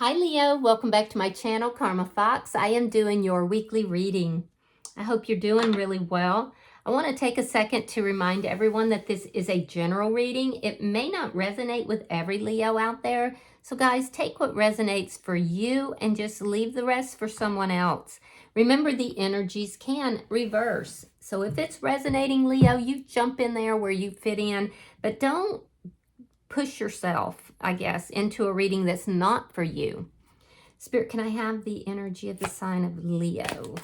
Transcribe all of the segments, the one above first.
Hi Leo, welcome back to my channel, Karma Fox. I am doing your weekly reading. I hope you're doing really well. I want to take a second to remind everyone that this is a general reading. It may not resonate with every Leo out there. So guys, take what resonates for you and just leave the rest for someone else. Remember, the energies can reverse. So if it's resonating, Leo, you jump in there where you fit in, but don't push yourself, I guess, into a reading that's not for you. Spirit, can I have the energy of the sign of Leo?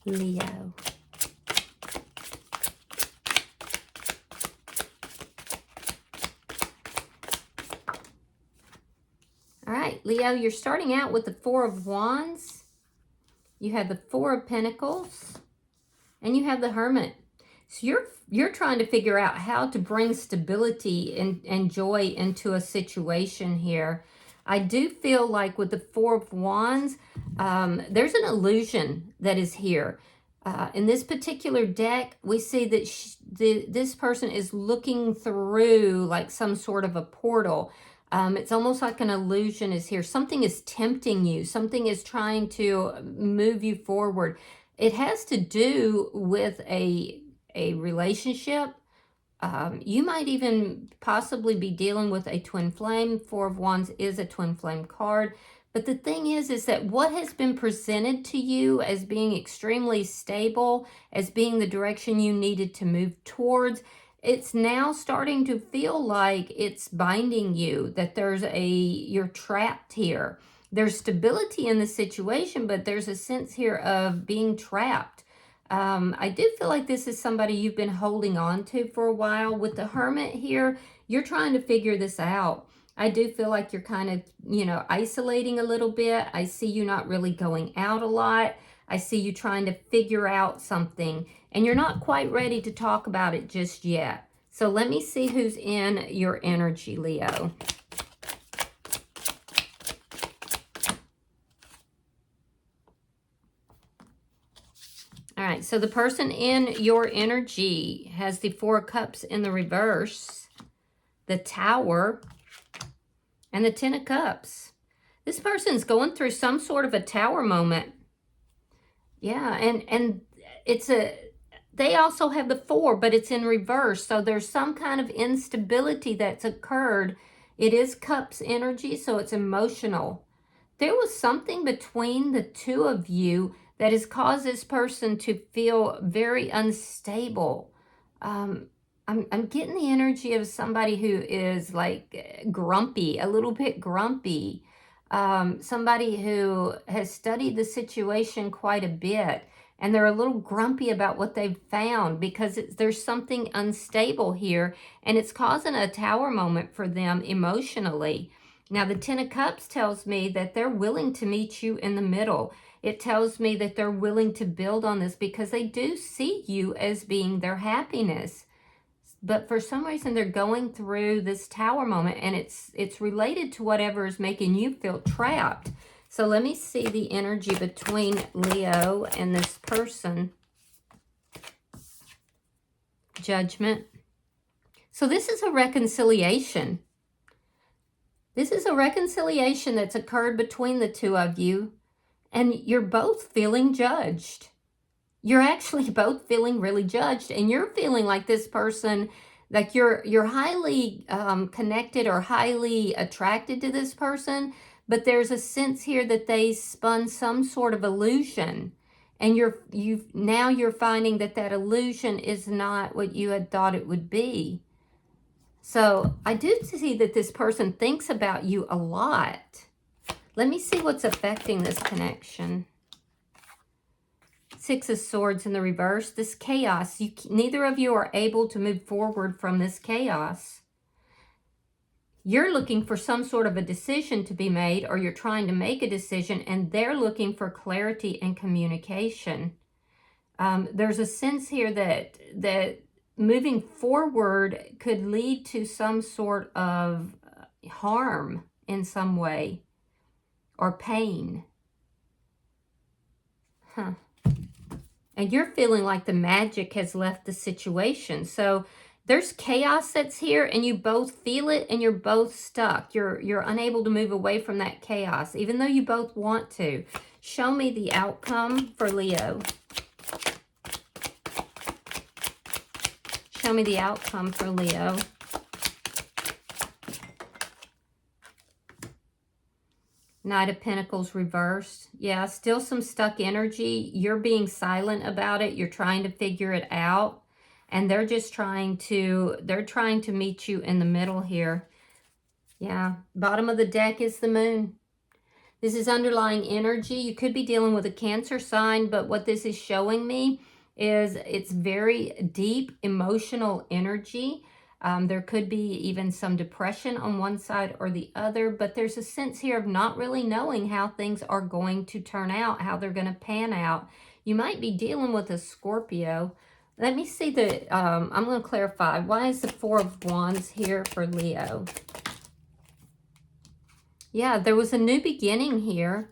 Leo. All right, Leo, you're starting out with the Four of Wands. You have the Four of Pentacles. And you have the Hermit. So you're trying to figure out how to bring stability and joy into a situation here. I do feel like with the Four of Wands, there's an illusion that is here. In this particular deck, we see that this person is looking through like some sort of a portal. It's almost like an illusion is here. Something is tempting you. Something is trying to move you forward. It has to do with a relationship. You might even possibly be dealing with a twin flame. Four of Wands is a twin flame card. But the thing is that what has been presented to you as being extremely stable, as being the direction you needed to move towards, it's now starting to feel like it's binding you, that you're trapped here. There's stability in the situation, but there's a sense here of being trapped. I do feel like this is somebody you've been holding on to for a while. With the Hermit here, you're trying to figure this out. I do feel like you're kind of, isolating a little bit. I see you not really going out a lot. I see you trying to figure out something, and you're not quite ready to talk about it just yet. So let me see who's in your energy, Leo. All right, so the person in your energy has the Four of Cups in the reverse, the Tower, and the Ten of Cups. This person's going through some sort of a tower moment. Yeah, and they also have the Four, but it's in reverse. So there's some kind of instability that's occurred. It is Cups energy, so it's emotional. There was something between the two of you that has caused this person to feel very unstable. I'm getting the energy of somebody who is like grumpy, a little bit grumpy. Somebody who has studied the situation quite a bit, and they're a little grumpy about what they've found because there's something unstable here, and it's causing a tower moment for them emotionally. Now, the Ten of Cups tells me that they're willing to meet you in the middle. It tells me that they're willing to build on this because they do see you as being their happiness. But for some reason, they're going through this tower moment, and it's related to whatever is making you feel trapped. So let me see the energy between Leo and this person. Judgment. So this is a reconciliation. This is a reconciliation that's occurred between the two of you, and you're both feeling judged. You're actually both feeling really judged, and you're feeling like this person, like you're highly connected or highly attracted to this person, but there's a sense here that they spun some sort of illusion, and now you're finding that illusion is not what you had thought it would be. So I do see that this person thinks about you a lot. Let me see what's affecting this connection. Six of Swords in the reverse. This chaos. Neither of you are able to move forward from this chaos. You're looking for some sort of a decision to be made, or you're trying to make a decision, and they're looking for clarity and communication. There's a sense here that moving forward could lead to some sort of harm in some way, or pain. And you're feeling like the magic has left the situation. So There's chaos that's here and you both feel it and you're both stuck. You're unable to move away from that chaos, even though you both want to. Show me the outcome for Leo. Show me the outcome for Leo. Knight of Pentacles reversed. Yeah, still some stuck energy. You're being silent about it. You're trying to figure it out. And they're just trying to meet you in the middle here. Yeah, bottom of the deck is the moon. This is underlying energy. You could be dealing with a Cancer sign, but what this is showing me is it's very deep emotional energy. There could be even some depression on one side or the other, but there's a sense here of not really knowing how things are going to turn out, how they're going to pan out. You might be dealing with a Scorpio. Let me see I'm going to clarify. Why is the Four of Wands here for Leo? Yeah, there was a new beginning here.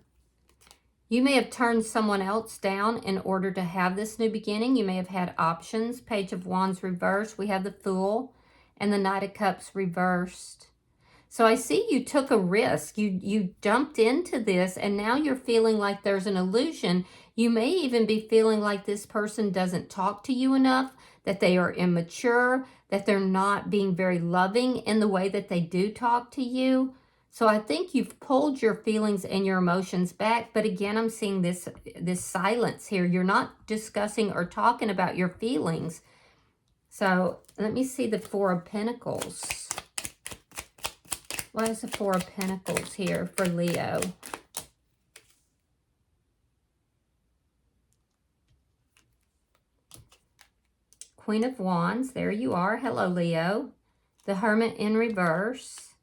You may have turned someone else down in order to have this new beginning. You may have had options. Page of Wands reversed. We have the Fool and the Knight of Cups reversed. So I see you took a risk. You jumped into this and now you're feeling like there's an illusion. You may even be feeling like this person doesn't talk to you enough, that they are immature, that they're not being very loving in the way that they do talk to you. So I think you've pulled your feelings and your emotions back. But again, I'm seeing this silence here. You're not discussing or talking about your feelings. So let me see the Four of Pentacles. Why is the Four of Pentacles here for Leo? Queen of Wands. There you are. Hello, Leo. The Hermit in reverse.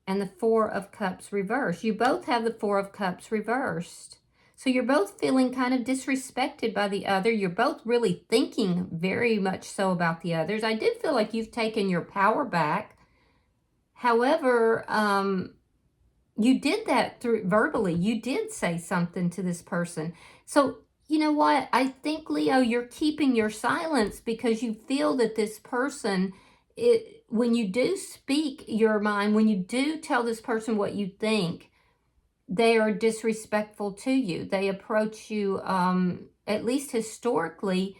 And the Four of Cups reversed. You both have the Four of Cups reversed. So you're both feeling kind of disrespected by the other. You're both really thinking very much so about the others. I did feel like you've taken your power back. However, you did that through verbally. You did say something to this person. So you know what? I think, Leo, you're keeping your silence because you feel that this person, when you do speak your mind, when you do tell this person what you think, they are disrespectful to you. They approach you, at least historically,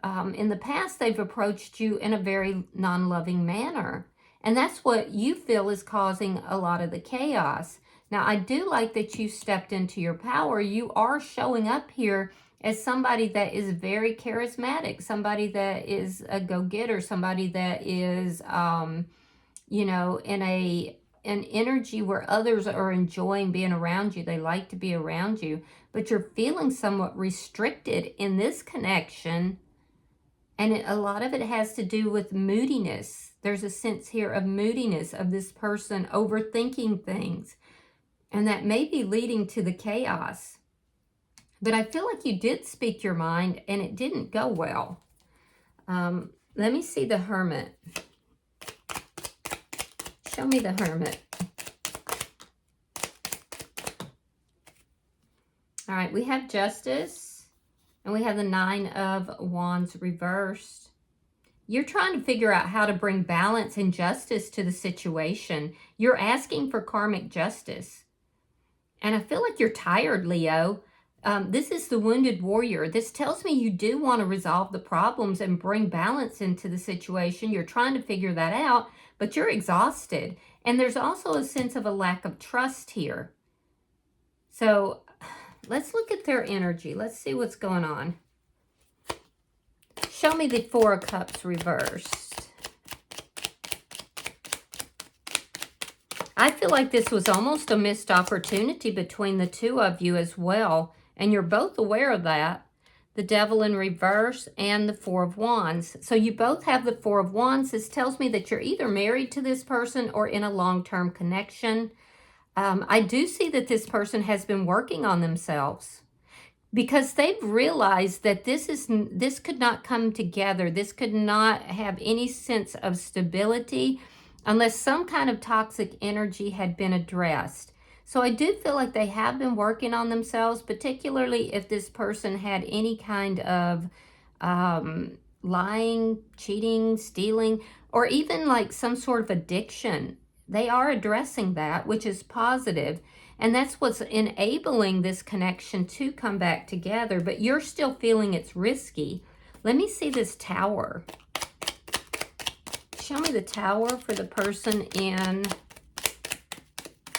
in the past, they've approached you in a very non-loving manner. And that's what you feel is causing a lot of the chaos. Now, I do like that you stepped into your power. You are showing up here as somebody that is very charismatic, somebody that is a go-getter, somebody that is, you know, in an energy where others are enjoying being around you. They like to be around you, but you're feeling somewhat restricted in this connection. And a lot of it has to do with moodiness. There's a sense here of moodiness, of this person overthinking things. And that may be leading to the chaos. But I feel like you did speak your mind and it didn't go well. Let me see the Hermit. Show me the Hermit. All right, we have Justice and we have the Nine of Wands reversed. You're trying to figure out how to bring balance and justice to the situation. You're asking for karmic justice. And I feel like you're tired, Leo. This is the Wounded Warrior. This tells me you do want to resolve the problems and bring balance into the situation. You're trying to figure that out, but you're exhausted. And there's also a sense of a lack of trust here. So let's look at their energy. Let's see what's going on. Show me the Four of Cups reversed. I feel like this was almost a missed opportunity between the two of you as well. And you're both aware of that. The Devil in reverse and the Four of Wands. So you both have the Four of Wands. This tells me that you're either married to this person or in a long-term connection. I do see that this person has been working on themselves because they've realized that this could not come together. This could not have any sense of stability unless some kind of toxic energy had been addressed. So I do feel like they have been working on themselves, particularly if this person had any kind of lying, cheating, stealing, or even like some sort of addiction. They are addressing that, which is positive, and that's what's enabling this connection to come back together, but you're still feeling it's risky. Let me see this Tower. Show me the Tower for the person in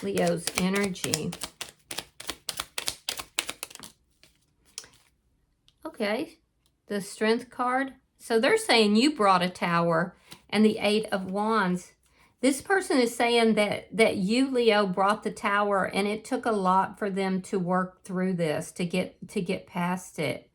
Leo's energy. Okay, the Strength card. So they're saying you brought a Tower, and the Eight of Wands. This person is saying that you, Leo, brought the Tower, and it took a lot for them to work through this, to get past it.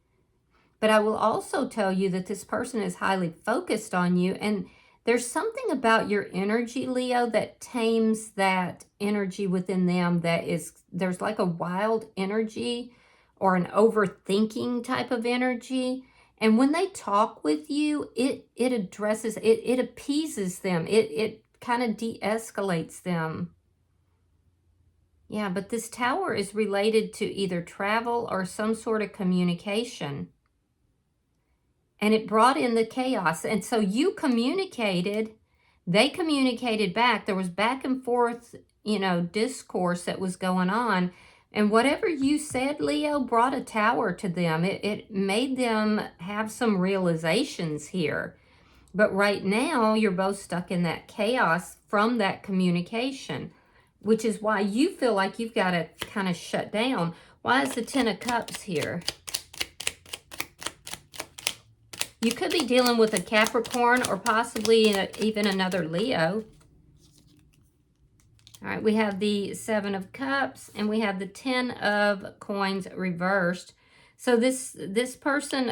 But I will also tell you that this person is highly focused on you, and there's something about your energy, Leo, that tames that energy within them. There's like a wild energy or an overthinking type of energy. And when they talk with you, it addresses, it appeases them. It kind of de-escalates them. Yeah, but this Tower is related to either travel or some sort of communication. And it brought in the chaos. And so you communicated, they communicated back. There was back and forth, discourse that was going on. And whatever you said, Leo, brought a Tower to them. It made them have some realizations here. But right now, you're both stuck in that chaos from that communication, which is why you feel like you've got to kind of shut down. Why is the Ten of Cups here? You could be dealing with a Capricorn or possibly even another Leo. All right, we have the Seven of Cups and we have the Ten of Coins reversed. So this person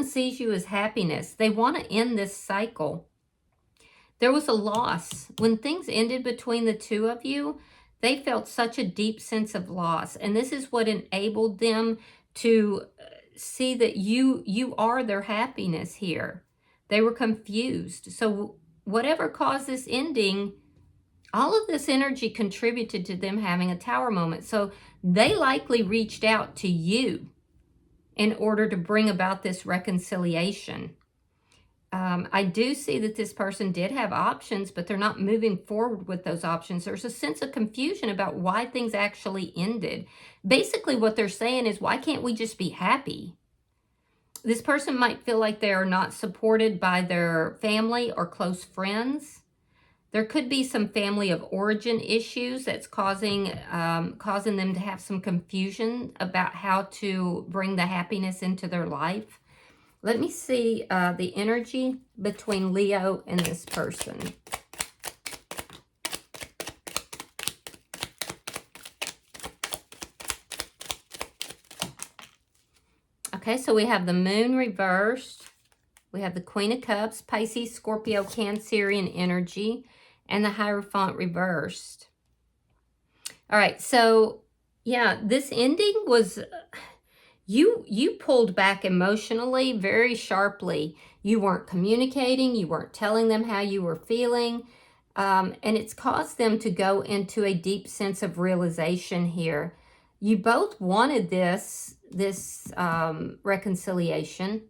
sees you as happiness. They want to end this cycle. There was a loss. When things ended between the two of you, they felt such a deep sense of loss. And this is what enabled them to see that you are their happiness here. They were confused. So whatever caused this ending, all of this energy contributed to them having a Tower moment. So they likely reached out to you in order to bring about this reconciliation. I do see that this person did have options, but they're not moving forward with those options. There's a sense of confusion about why things actually ended. Basically, what they're saying is, why can't we just be happy? This person might feel like they are not supported by their family or close friends. There could be some family of origin issues that's causing them to have some confusion about how to bring the happiness into their life. Let me see the energy between Leo and this person. Okay, so we have the Moon reversed. We have the Queen of Cups, Pisces, Scorpio, Cancerian energy, and the Hierophant reversed. All right, so yeah, this ending was... You pulled back emotionally very sharply. You weren't communicating. You weren't telling them how you were feeling. And it's caused them to go into a deep sense of realization here. You both wanted this reconciliation.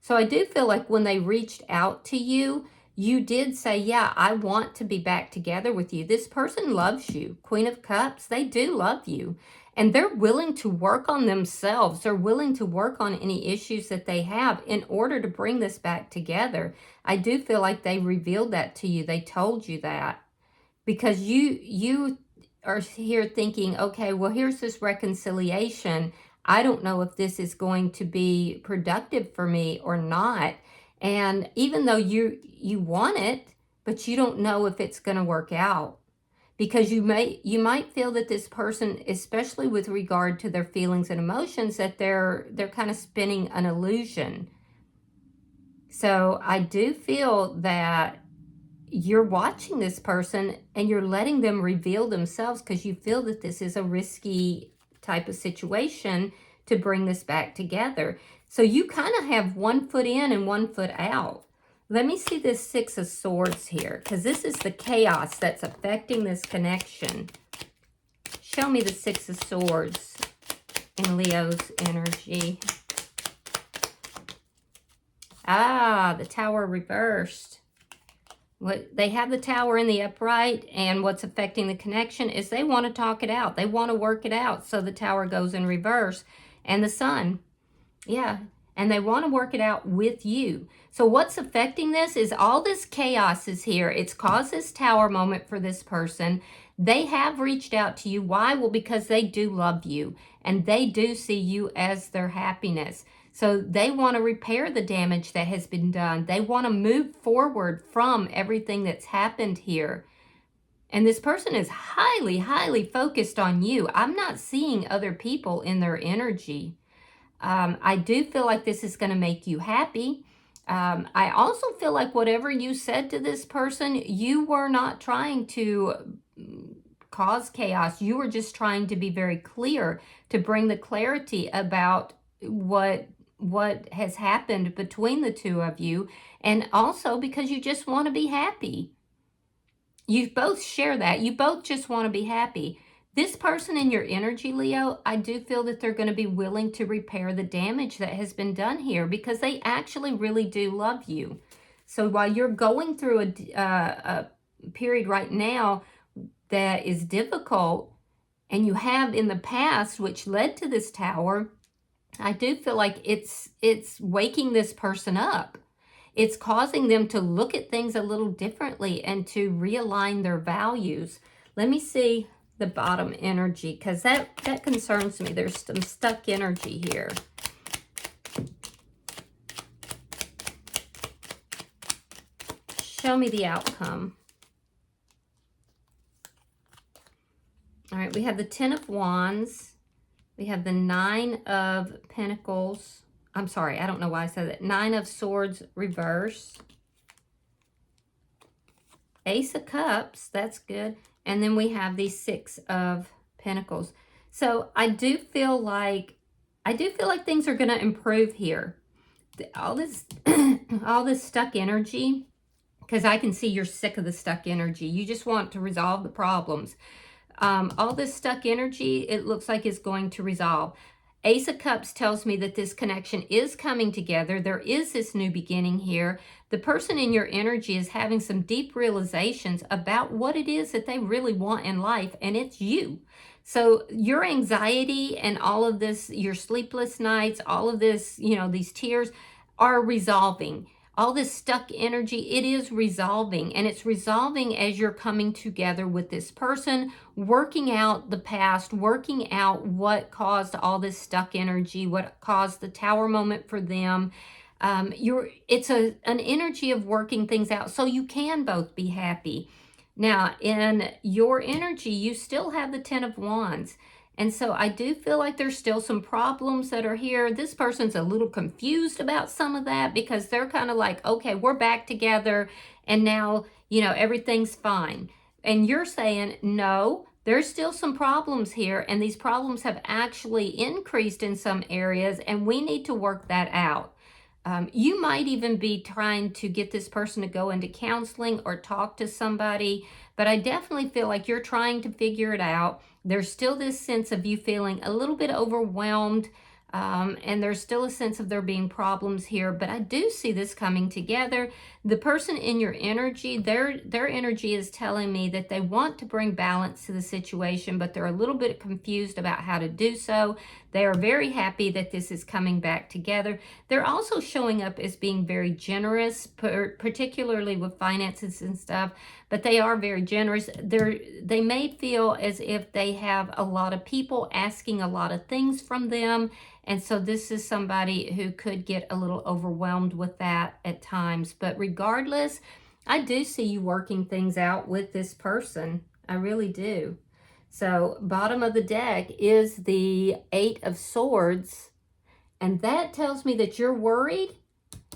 So I do feel like when they reached out to you, you did say, yeah, I want to be back together with you. This person loves you. Queen of Cups, they do love you. And they're willing to work on themselves. They're willing to work on any issues that they have in order to bring this back together. I do feel like they revealed that to you. They told you that. Because you are here thinking, okay, well, here's this reconciliation. I don't know if this is going to be productive for me or not. And even though you want it, but you don't know if it's going to work out. Because you might feel that this person, especially with regard to their feelings and emotions, that they're kind of spinning an illusion. So I do feel that you're watching this person and you're letting them reveal themselves because you feel that this is a risky type of situation to bring this back together. So you kind of have 1 foot in and 1 foot out. Let me see this Six of Swords here, because this is the chaos that's affecting this connection. Show me the Six of Swords in Leo's energy. Ah, the Tower reversed. They have the Tower in the upright, and what's affecting the connection is they want to talk it out. They want to work it out. So the Tower goes in reverse. And the Sun, yeah, and they want to work it out with you. So what's affecting this is all this chaos is here. It's caused this Tower moment for this person. They have reached out to you. Why? Well, because they do love you, and they do see you as their happiness. So they want to repair the damage that has been done. They want to move forward from everything that's happened here. And this person is highly, highly focused on you. I'm not seeing other people in their energy. I do feel like this is going to make you happy. I also feel like whatever you said to this person, you were not trying to cause chaos. You were just trying to be very clear, to bring the clarity about what has happened between the two of you, and also because you just want to be happy. You both share that. You both just want to be happy. This person in your energy, Leo, I do feel that they're going to be willing to repair the damage that has been done here because they actually really do love you. So while you're going through a period right now that is difficult, and you have in the past, which led to this Tower, I do feel like it's waking this person up. It's causing them to look at things a little differently and to realign their values. Let me see the bottom energy, because that concerns me. There's some stuck energy here. Show me the outcome. All right, we have the Ten of Wands. We have the Nine of Pentacles. I'm sorry, I don't know why I said that. Nine of Swords reverse. Ace of Cups, that's good. And then we have the Six of Pentacles. So I do feel like things are going to improve here. All this all this stuck energy, because I can see you're sick of the stuck energy. You just want to resolve the problems. All this stuck energy, it looks like is going to resolve. Ace of Cups tells me that this connection is coming together. There is this new beginning here. The person in your energy is having some deep realizations about what it is that they really want in life, and it's you. So your anxiety and all of this, your sleepless nights, all of this, these tears are resolving. All this stuck energy, it is resolving, and it's resolving as you're coming together with this person, working out the past, working out what caused all this stuck energy, what caused the Tower moment for them. It's an energy of working things out so you can both be happy. Now, in your energy, you still have the Ten of Wands. And so I do feel like there's still some problems that are here. This person's a little confused about some of that because they're kind of like, okay, we're back together and now, everything's fine. And you're saying, no, there's still some problems here, and these problems have actually increased in some areas, and we need to work that out. You might even be trying to get this person to go into counseling or talk to somebody, but I definitely feel like you're trying to figure it out. There's still this sense of you feeling a little bit overwhelmed, and there's still a sense of there being problems here, but I do see this coming together. The person in your energy, their energy is telling me that they want to bring balance to the situation, but they're a little bit confused about how to do so. They are very happy that this is coming back together. They're also showing up as being very generous, particularly with finances and stuff, but they are very generous. They may feel as if they have a lot of people asking a lot of things from them, and so this is somebody who could get a little overwhelmed with that at times. But regardless, I do see you working things out with this person. I really do. So bottom of the deck is the Eight of Swords, and that tells me that you're worried.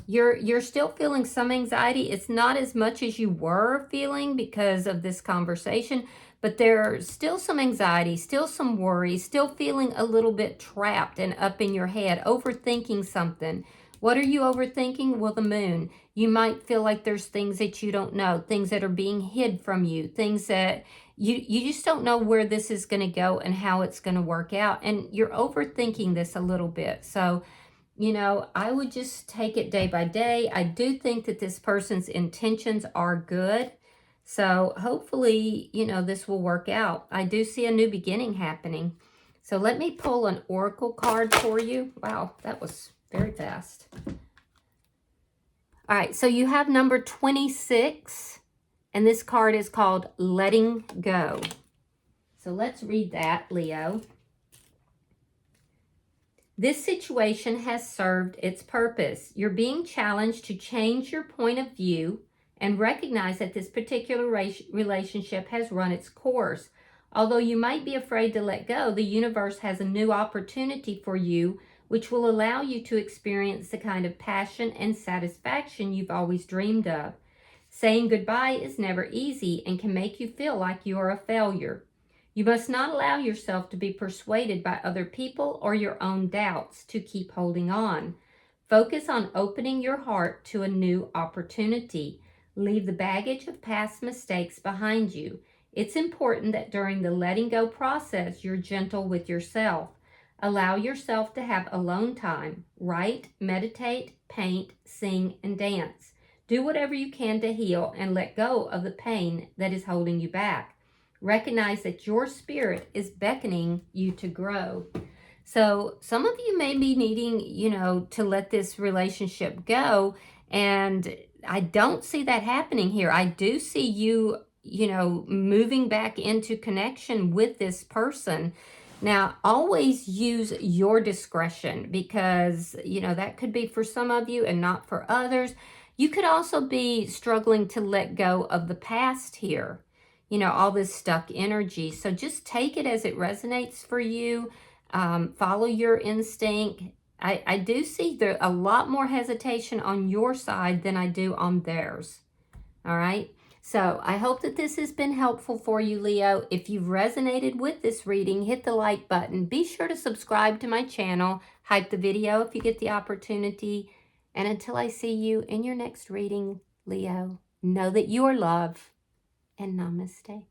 You're still feeling some anxiety. It's not as much as you were feeling because of this conversation, but there's still some anxiety, still some worry, still feeling a little bit trapped and up in your head, overthinking something. What are you overthinking? Well, the moon. You might feel like there's things that you don't know, things that are being hid from you, things that you just don't know where this is going to go and how it's going to work out. And you're overthinking this a little bit. So, you know, I would just take it day by day. I do think that this person's intentions are good. So hopefully, you know, this will work out. I do see a new beginning happening. So let me pull an oracle card for you. Wow, that was very fast. All right, so you have number 26, and this card is called Letting Go. So let's read that, Leo. This situation has served its purpose. You're being challenged to change your point of view and recognize that this particular relationship has run its course. Although you might be afraid to let go, the universe has a new opportunity for you, which will allow you to experience the kind of passion and satisfaction you've always dreamed of. Saying goodbye is never easy and can make you feel like you are a failure. You must not allow yourself to be persuaded by other people or your own doubts to keep holding on. Focus on opening your heart to a new opportunity. Leave the baggage of past mistakes behind you. It's important that during the letting go process, you're gentle with yourself. Allow yourself to have alone time. Write, meditate, paint, sing, and dance. Do whatever you can to heal and let go of the pain that is holding you back. Recognize that your spirit is beckoning you to grow. So some of you may be needing, you know, to let this relationship go. And I don't see that happening here. I do see you, you know, moving back into connection with this person. Now, always use your discretion because, you know, that could be for some of you and not for others. You could also be struggling to let go of the past here. You know, all this stuck energy. So just take it as it resonates for you. Follow your instinct. I do see there a lot more hesitation on your side than I do on theirs. All right. So I hope that this has been helpful for you, Leo. If you've resonated with this reading, hit the like button. Be sure to subscribe to my channel. Hype the video if you get the opportunity. And until I see you in your next reading, Leo, know that you are loved. And namaste.